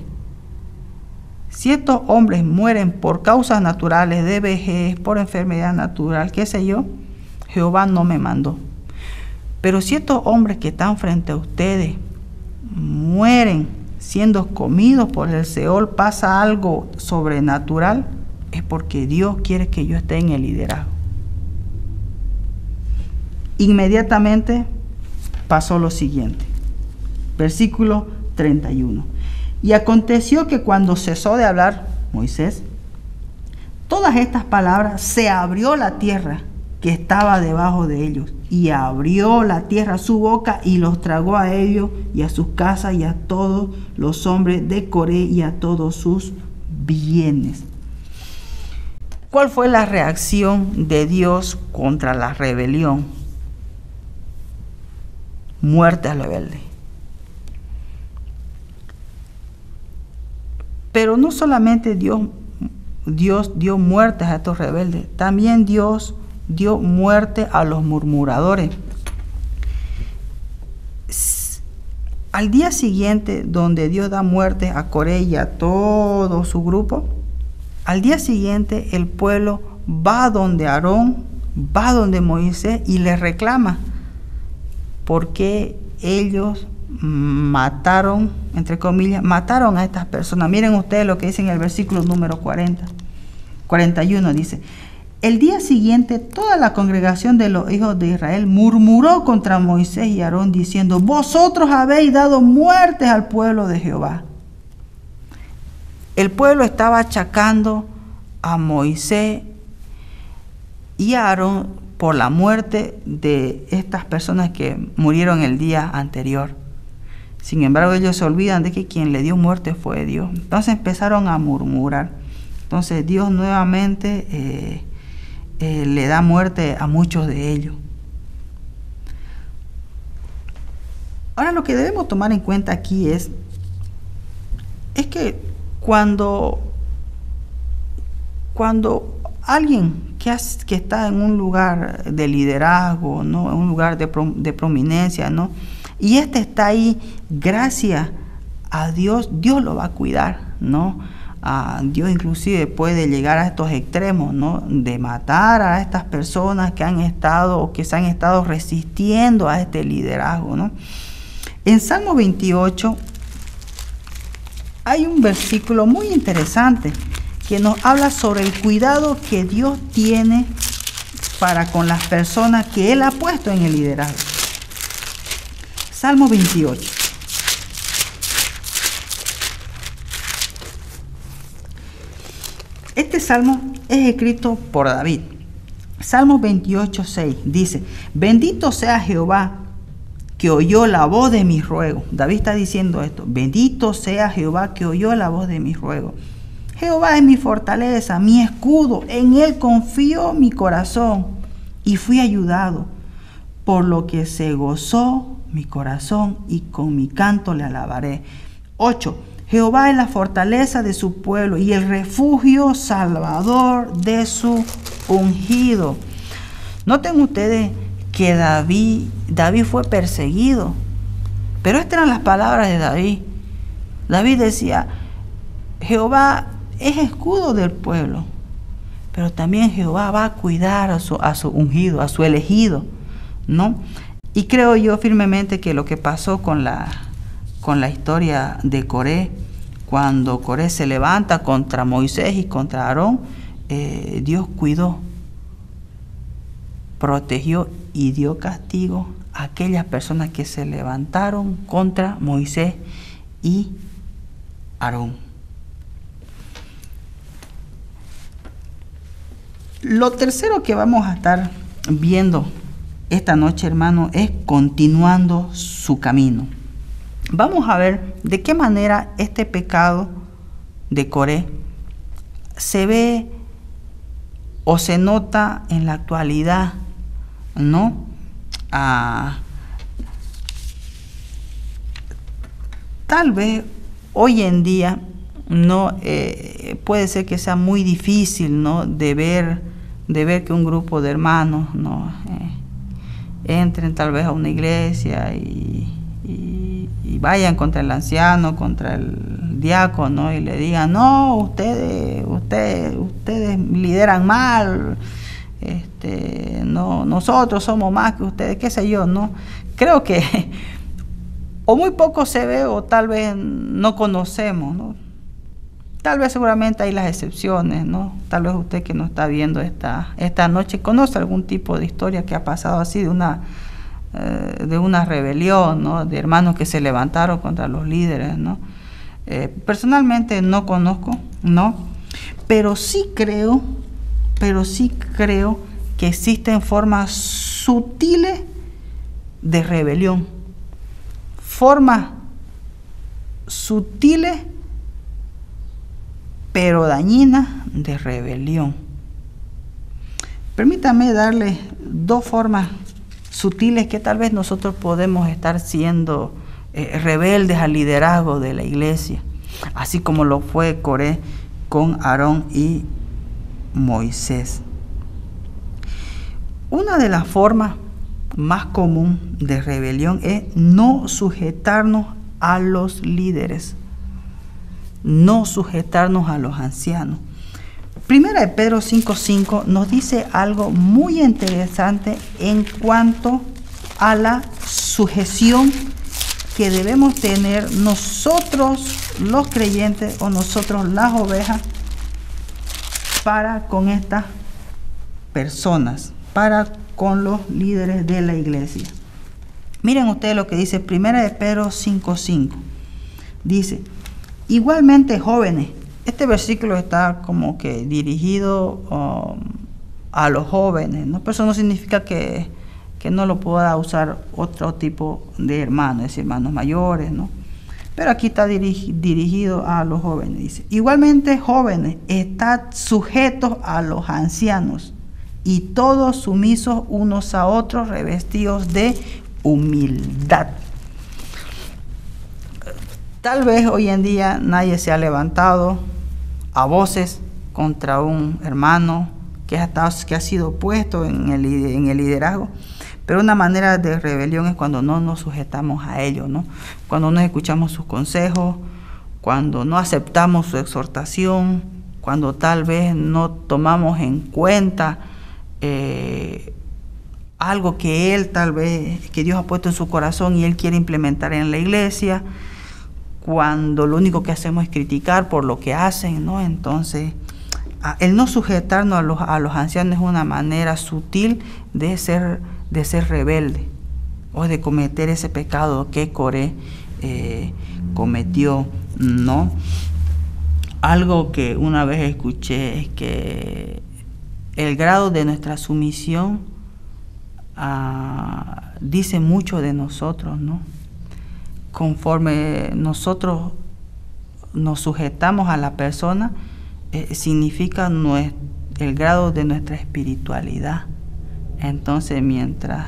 si estos hombres mueren por causas naturales, de vejez, por enfermedad natural, qué sé yo, Jehová no me mandó. Pero si estos hombres que están frente a ustedes mueren siendo comidos por el Seol, pasa algo sobrenatural, es porque Dios quiere que yo esté en el liderazgo. Inmediatamente pasó lo siguiente. Versículo 31. Y aconteció que cuando cesó de hablar Moisés todas estas palabras, se abrió la tierra que estaba debajo de ellos, y abrió la tierra su boca y los tragó a ellos y a sus casas y a todos los hombres de Coré y a todos sus bienes. ¿Cuál fue la reacción de Dios contra la rebelión? Muerte al rebelde. Pero no solamente Dios dio muerte a estos rebeldes, también Dios dio muerte a los murmuradores. Al día siguiente, donde Dios da muerte a Coré y a todo su grupo, al día siguiente el pueblo va donde Aarón, va donde Moisés y le reclama por qué ellos mataron, entre comillas, mataron a estas personas. Miren ustedes lo que dice en el versículo número 41, dice: el día siguiente toda la congregación de los hijos de Israel murmuró contra Moisés y Aarón diciendo: vosotros habéis dado muerte al pueblo de Jehová. El pueblo estaba achacando a Moisés y a Aarón por la muerte de estas personas que murieron el día anterior. Sin embargo, ellos se olvidan de que quien le dio muerte fue Dios. Entonces empezaron a murmurar. Entonces Dios nuevamente le da muerte a muchos de ellos. Ahora, lo que debemos tomar en cuenta aquí es que cuando alguien que está en un lugar de liderazgo, ¿no?, en un lugar de prominencia, ¿no?, y está ahí, gracias a Dios, Dios lo va a cuidar, ¿no? Dios inclusive puede llegar a estos extremos, ¿no?, de matar a estas personas que han estado o que se han estado resistiendo a este liderazgo, ¿no? En Salmo 28 hay un versículo muy interesante que nos habla sobre el cuidado que Dios tiene para con las personas que Él ha puesto en el liderazgo. Salmo 28. Este salmo es escrito por David. Salmo 28:6 dice: bendito sea Jehová, que oyó la voz de mis ruegos. David está diciendo esto: bendito sea Jehová, que oyó la voz de mis ruegos. Jehová es mi fortaleza, mi escudo, en Él confío mi corazón y fui ayudado, por lo que se gozó mi corazón y con mi canto le alabaré. 8. Jehová es la fortaleza de su pueblo y el refugio salvador de su ungido. Noten ustedes que David fue perseguido, pero estas eran las palabras de David. David decía: Jehová es escudo del pueblo, pero también Jehová va a cuidar a su ungido, a su elegido, ¿no? Y creo yo firmemente que lo que pasó con la historia de Coré, cuando Coré se levanta contra Moisés y contra Aarón, Dios cuidó, protegió y dio castigo a aquellas personas que se levantaron contra Moisés y Aarón. Lo tercero que vamos a estar viendo esta noche, hermano, es continuando su camino. Vamos a ver de qué manera este pecado de Coré se ve o se nota en la actualidad, ¿no? Tal vez hoy en día no puede ser que sea muy difícil, ¿no?, de ver que un grupo de hermanos, ¿no?, entren tal vez a una iglesia y vayan contra el anciano, contra el diácono, y le digan: no, ustedes lideran mal, no, nosotros somos más que ustedes, qué sé yo, ¿no? Creo que o muy poco se ve o tal vez no conocemos, ¿no? Tal vez seguramente hay las excepciones, ¿no? Tal vez usted que nos está viendo esta noche conoce algún tipo de historia que ha pasado así, de una rebelión, ¿no?, de hermanos que se levantaron contra los líderes, ¿no? Personalmente no conozco, ¿no? Pero sí creo que existen formas sutiles de rebelión, formas sutiles pero dañinas de rebelión. Permítame darle dos formas sutiles que tal vez nosotros podemos estar siendo rebeldes al liderazgo de la iglesia, así como lo fue Coré con Aarón y Moisés. Una de las formas más comunes de rebelión es no sujetarnos a los líderes, no sujetarnos a los ancianos. Primera de Pedro 5:5 nos dice algo muy interesante en cuanto a la sujeción que debemos tener nosotros los creyentes o nosotros las ovejas para con estas personas, para con los líderes de la iglesia. Miren ustedes lo que dice 1 de Pedro 5:5. Dice, igualmente jóvenes. Este versículo está como que dirigido a los jóvenes, ¿no? Pero eso no significa que no lo pueda usar otro tipo de hermanos, es decir, hermanos mayores, ¿no? Pero aquí está dirigido a los jóvenes. Dice, igualmente jóvenes, estad sujetos a los ancianos y todos sumisos unos a otros, revestidos de humildad. Tal vez hoy en día nadie se ha levantado a voces contra un hermano que ha sido puesto en el liderazgo, pero una manera de rebelión es cuando no nos sujetamos a ellos, ¿no? Cuando no escuchamos sus consejos, cuando no aceptamos su exhortación, cuando tal vez no tomamos en cuenta algo que que Dios ha puesto en su corazón y Él quiere implementar en la iglesia, cuando lo único que hacemos es criticar por lo que hacen, ¿no? Entonces, el no sujetarnos a los ancianos es una manera sutil de ser rebelde o de cometer ese pecado que Coré cometió, ¿no? Algo que una vez escuché es que el grado de nuestra sumisión dice mucho de nosotros, ¿no? Conforme nosotros nos sujetamos a la persona, significa el grado de nuestra espiritualidad. Entonces, mientras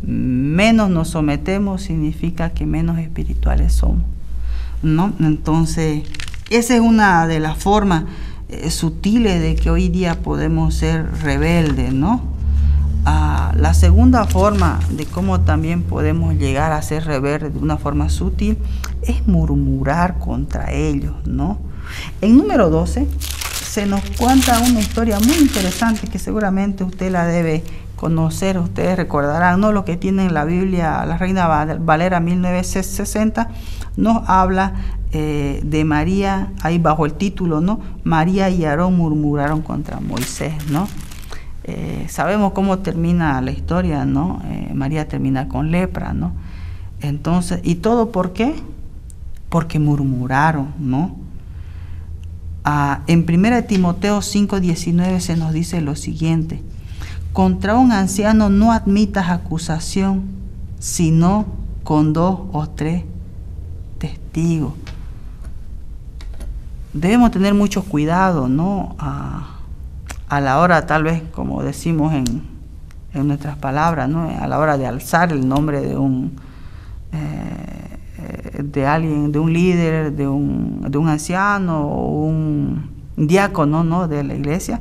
menos nos sometemos, significa que menos espirituales somos, ¿no? Entonces, esa es una de las formas sutiles de que hoy día podemos ser rebeldes, ¿no? La segunda forma de cómo también podemos llegar a ser rebeldes de una forma sutil es murmurar contra ellos, ¿no? En número 12 se nos cuenta una historia muy interesante que seguramente usted la debe conocer. Ustedes recordarán, ¿no? Lo que tiene en la Biblia, la Reina Valera 1960 nos habla de María, ahí bajo el título, ¿no? María y Aarón murmuraron contra Moisés, ¿no? Sabemos cómo termina la historia, ¿no? María termina con lepra, ¿no? Entonces, ¿y todo por qué? Porque murmuraron, ¿no? En 1 Timoteo 5:19 se nos dice lo siguiente: contra un anciano no admitas acusación, sino con 2 o 3 testigos. Debemos tener mucho cuidado, ¿no? A la hora, tal vez, como decimos en nuestras palabras, ¿no? A la hora de alzar el nombre de alguien, de un líder, de un anciano o un diácono, ¿no? De la iglesia.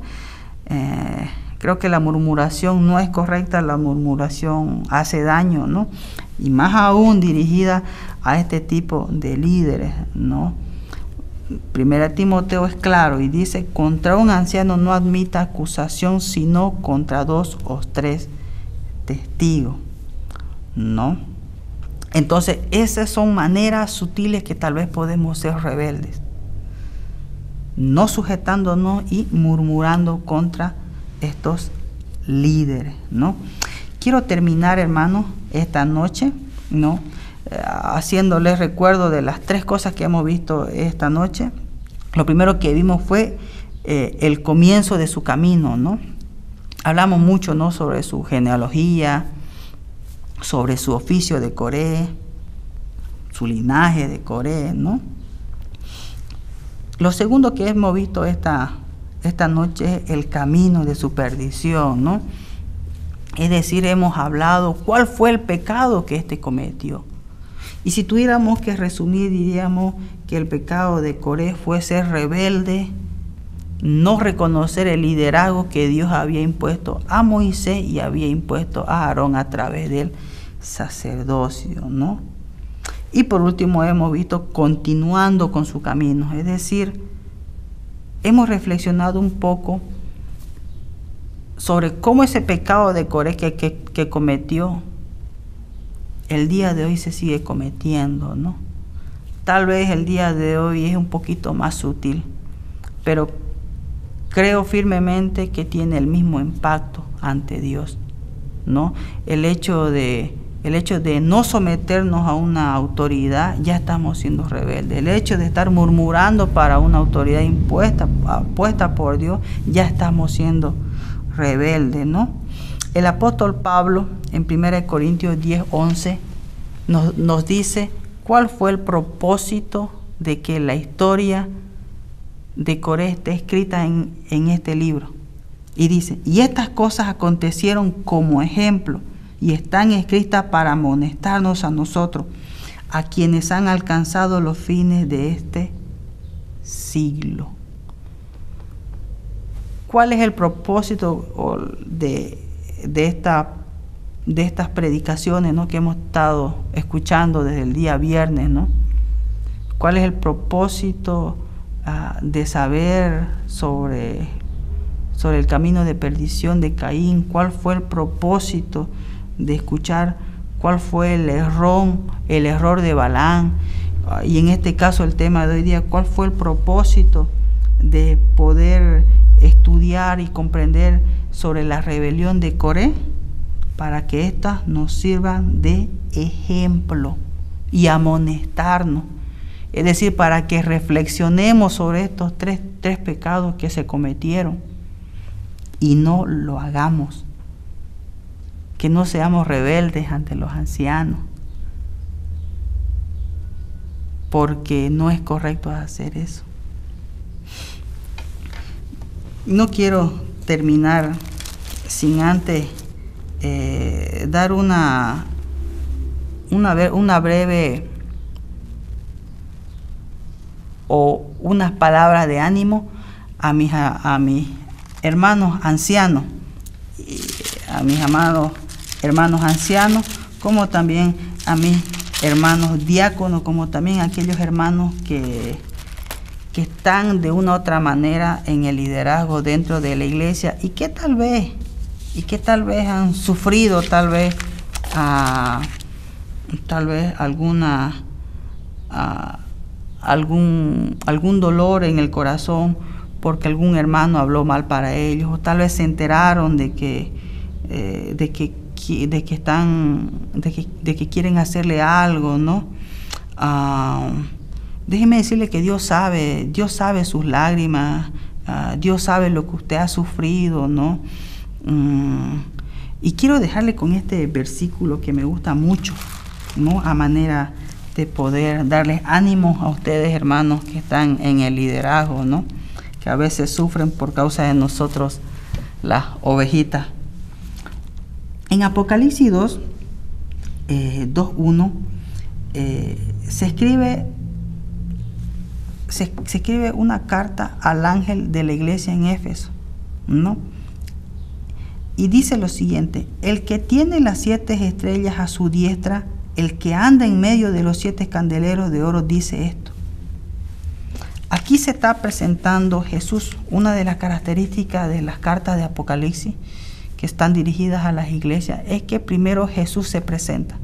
Creo que la murmuración no es correcta, la murmuración hace daño, ¿no? Y más aún dirigida a este tipo de líderes, ¿no? 1 Timoteo es claro y dice: contra un anciano no admita acusación, sino contra 2 o 3 testigos, ¿no? Entonces, esas son maneras sutiles que tal vez podemos ser rebeldes, no sujetándonos y murmurando contra estos líderes, ¿no? Quiero terminar, hermanos, esta noche, ¿no? Haciéndoles recuerdo de las 3 cosas que hemos visto esta noche. Lo primero que vimos fue el comienzo de su camino, ¿no? Hablamos mucho, ¿no? Sobre su genealogía, sobre su oficio de Coré, su linaje de Coré, ¿no? Lo segundo que hemos visto esta noche es el camino de su perdición, ¿no? Es decir, hemos hablado cuál fue el pecado que cometió. Y si tuviéramos que resumir, diríamos que el pecado de Coré fue ser rebelde, no reconocer el liderazgo que Dios había impuesto a Moisés y había impuesto a Aarón a través del sacerdocio, ¿no? Y por último hemos visto continuando con su camino, es decir, hemos reflexionado un poco sobre cómo ese pecado de Coré que cometió el día de hoy se sigue cometiendo, ¿no? Tal vez el día de hoy es un poquito más sutil, pero creo firmemente que tiene el mismo impacto ante Dios, ¿no? El hecho de no someternos a una autoridad, ya estamos siendo rebeldes. El hecho de estar murmurando para una autoridad puesta por Dios, ya estamos siendo rebeldes, ¿no? El apóstol Pablo, en 1 Corintios 10:11, nos dice cuál fue el propósito de que la historia de Coré esté escrita en este libro. Y dice, y estas cosas acontecieron como ejemplo, y están escritas para amonestarnos a nosotros, a quienes han alcanzado los fines de este siglo. ¿Cuál es el propósito de estas predicaciones, ¿no?, que hemos estado escuchando desde el día viernes, ¿no? ¿Cuál es el propósito de saber sobre el camino de perdición de Caín? ¿Cuál fue el propósito de escuchar cuál fue el error de Balaam? Y en este caso el tema de hoy día, ¿cuál fue el propósito de poder estudiar y comprender sobre la rebelión de Coré? Para que éstas nos sirvan de ejemplo y amonestarnos. Es decir, para que reflexionemos sobre estos tres pecados que se cometieron y no lo hagamos. Que no seamos rebeldes ante los ancianos, porque no es correcto hacer eso. No quiero terminar sin antes dar una breve o unas palabras de ánimo a mis hermanos ancianos, a mis amados hermanos ancianos, como también a mis hermanos diáconos, como también a aquellos hermanos que están de una u otra manera en el liderazgo dentro de la iglesia y que tal vez han sufrido algún dolor en el corazón porque algún hermano habló mal para ellos, o tal vez se enteraron de que quieren hacerle algo, ¿no? Déjeme decirle que Dios sabe sus lágrimas, Dios sabe lo que usted ha sufrido, ¿no? Y quiero dejarle con este versículo que me gusta mucho, ¿no? A manera de poder darles ánimo a ustedes, hermanos, que están en el liderazgo, ¿no? Que a veces sufren por causa de nosotros, las ovejitas. En Apocalipsis 2:1 se escribe una carta al ángel de la iglesia en Éfeso, ¿no? Y dice lo siguiente: el que tiene las 7 estrellas a su diestra, el que anda en medio de los 7 candeleros de oro, dice esto. Aquí se está presentando Jesús. Una de las características de las cartas de Apocalipsis que están dirigidas a las iglesias es que primero Jesús se presenta.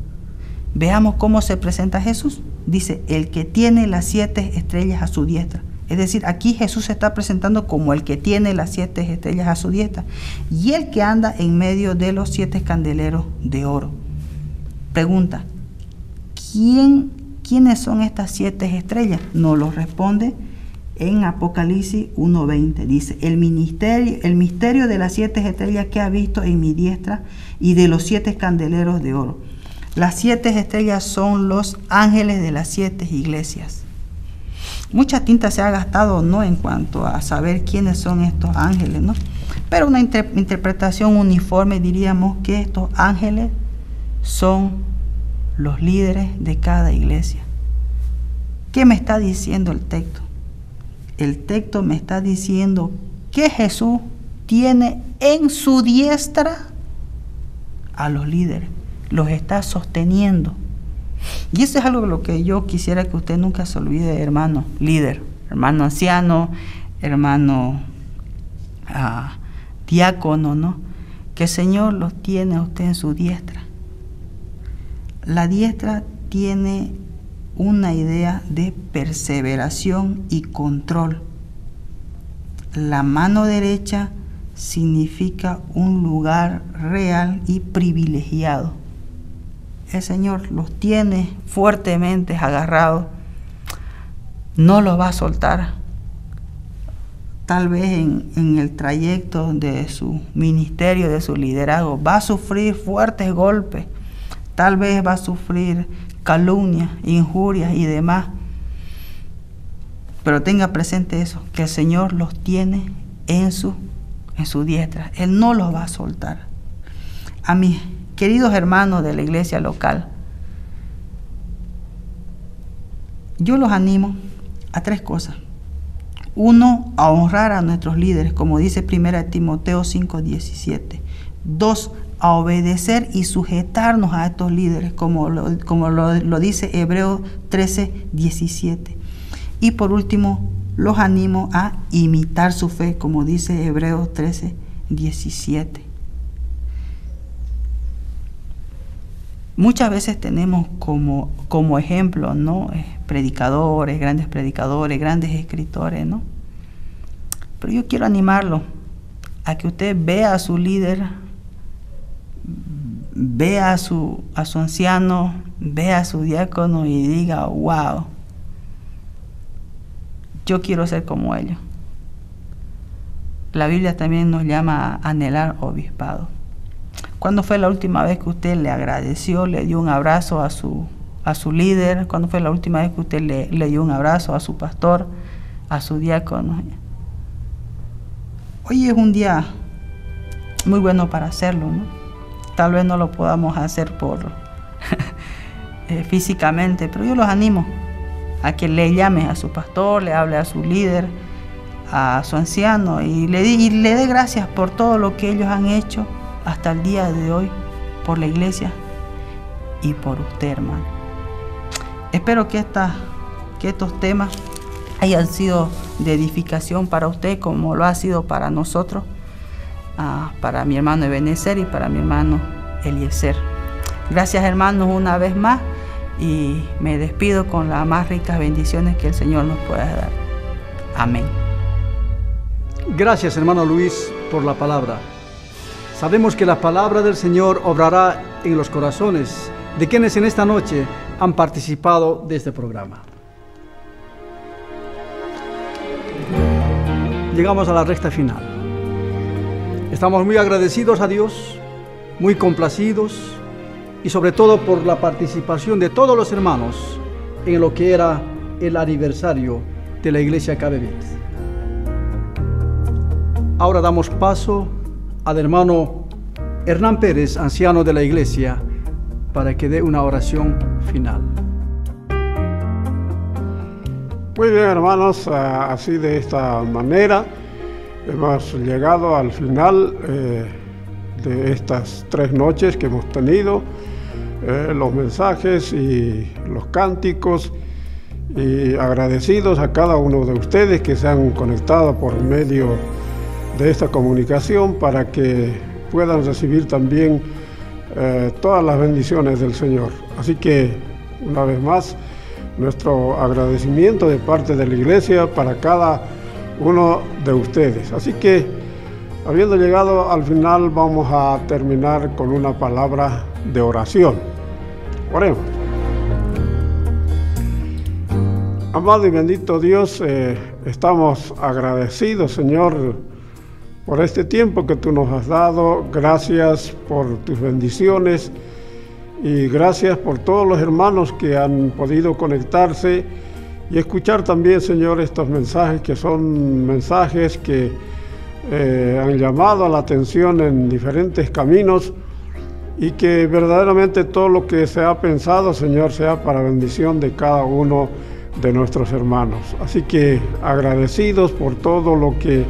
Veamos cómo se presenta Jesús. Dice, el que tiene las 7 estrellas a su diestra. Es decir, aquí Jesús se está presentando como el que tiene las 7 estrellas a su diestra y el que anda en medio de los 7 candeleros de oro. Pregunta, ¿quiénes son estas 7 estrellas? Nos lo responde en Apocalipsis 1:20. Dice, el misterio de las 7 estrellas que ha visto en mi diestra y de los 7 candeleros de oro. Las 7 estrellas son los ángeles de las 7 iglesias. Mucha tinta se ha gastado, ¿no?, en cuanto a saber quiénes son estos ángeles, ¿no? Pero una interpretación uniforme diríamos que estos ángeles son los líderes de cada iglesia. ¿Qué me está diciendo el texto? El texto me está diciendo que Jesús tiene en su diestra a los líderes, los está sosteniendo. Y eso es algo de lo que yo quisiera que usted nunca se olvide, hermano líder, hermano anciano, hermano diácono, ¿no? Que el Señor los tiene a usted en su diestra. La diestra tiene una idea de perseveración y control. La mano derecha significa un lugar real y privilegiado. El Señor los tiene fuertemente agarrados, no los va a soltar. Tal vez en el trayecto de su ministerio, de su liderazgo, va a sufrir fuertes golpes, tal vez va a sufrir calumnias, injurias y demás. Pero tenga presente eso, que el Señor los tiene en su diestra. Él no los va a soltar. A mis queridos hermanos de la iglesia local, yo los animo a 3 cosas. 1, a honrar a nuestros líderes, como dice 1 Timoteo 5:17. 2, a obedecer y sujetarnos a estos líderes, como lo dice Hebreos 13:17. Y por último, los animo a imitar su fe, como dice Hebreos 13:17. Muchas veces tenemos como ejemplo, ¿no? Predicadores, grandes escritores, ¿no? Pero yo quiero animarlo a que usted vea a su líder, vea a su anciano, vea a su diácono y diga, wow, yo quiero ser como ellos. La Biblia también nos llama a anhelar obispado. ¿Cuándo fue la última vez que usted le agradeció, le dio un abrazo a su líder? ¿Cuándo fue la última vez que usted le dio un abrazo a su pastor, a su diácono? Hoy es un día muy bueno para hacerlo, ¿no? Tal vez no lo podamos hacer físicamente, pero yo los animo a que le llame a su pastor, le hable a su líder, a su anciano y le dé gracias por todo lo que ellos han hecho hasta el día de hoy por la iglesia y por usted, hermano. Espero que estos temas hayan sido de edificación para usted, como lo ha sido para nosotros, para mi hermano Ebenezer y para mi hermano Eliezer. Gracias, hermanos, una vez más, y me despido con las más ricas bendiciones que el Señor nos pueda dar. Amén. Gracias, hermano Luis, por la palabra. Sabemos que la palabra del Señor obrará en los corazones de quienes en esta noche han participado de este programa. Llegamos a la recta final. Estamos muy agradecidos a Dios, muy complacidos y sobre todo por la participación de todos los hermanos en lo que era el aniversario de la iglesia Cabevit. Ahora damos paso al hermano Hernán Pérez, anciano de la iglesia, para que dé una oración final. Muy bien, hermanos, así de esta manera hemos llegado al final de estas 3 noches que hemos tenido, los mensajes y los cánticos, y agradecidos a cada uno de ustedes que se han conectado por medio de esta comunicación para que puedan recibir también todas las bendiciones del Señor. Así que, una vez más, nuestro agradecimiento de parte de la iglesia para cada uno de ustedes. Así que, habiendo llegado al final, vamos a terminar con una palabra de oración. Oremos. Amado y bendito Dios, estamos agradecidos, Señor, por este tiempo que tú nos has dado. Gracias por tus bendiciones y gracias por todos los hermanos que han podido conectarse y escuchar también, Señor, estos mensajes que son mensajes que han llamado a la atención en diferentes caminos, y que verdaderamente todo lo que se ha pensado, Señor, sea para bendición de cada uno de nuestros hermanos. Así que agradecidos por todo lo que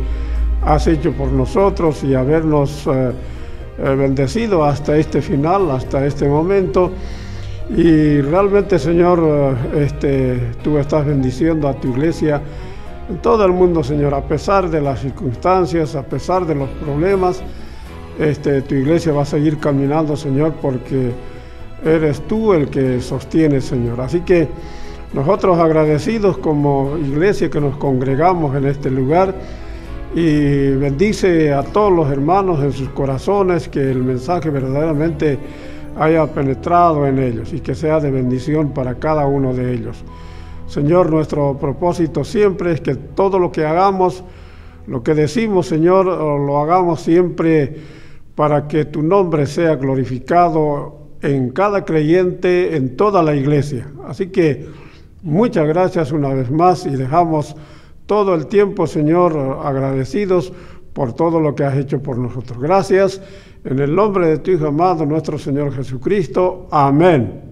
has hecho por nosotros y habernos bendecido hasta este final, hasta este momento. Y realmente, Señor, tú estás bendiciendo a tu iglesia en todo el mundo, Señor, a pesar de las circunstancias, a pesar de los problemas. Tu iglesia va a seguir caminando, Señor, porque eres tú el que sostiene, Señor. Así que nosotros agradecidos como iglesia que nos congregamos en este lugar, y bendice a todos los hermanos en sus corazones, que el mensaje verdaderamente haya penetrado en ellos y que sea de bendición para cada uno de ellos. Señor, nuestro propósito siempre es que todo lo que hagamos, lo que decimos, Señor, lo hagamos siempre para que tu nombre sea glorificado en cada creyente, en toda la iglesia. Así que muchas gracias una vez más, y dejamos todo el tiempo, Señor, agradecidos por todo lo que has hecho por nosotros. Gracias, en el nombre de tu Hijo amado, nuestro Señor Jesucristo. Amén.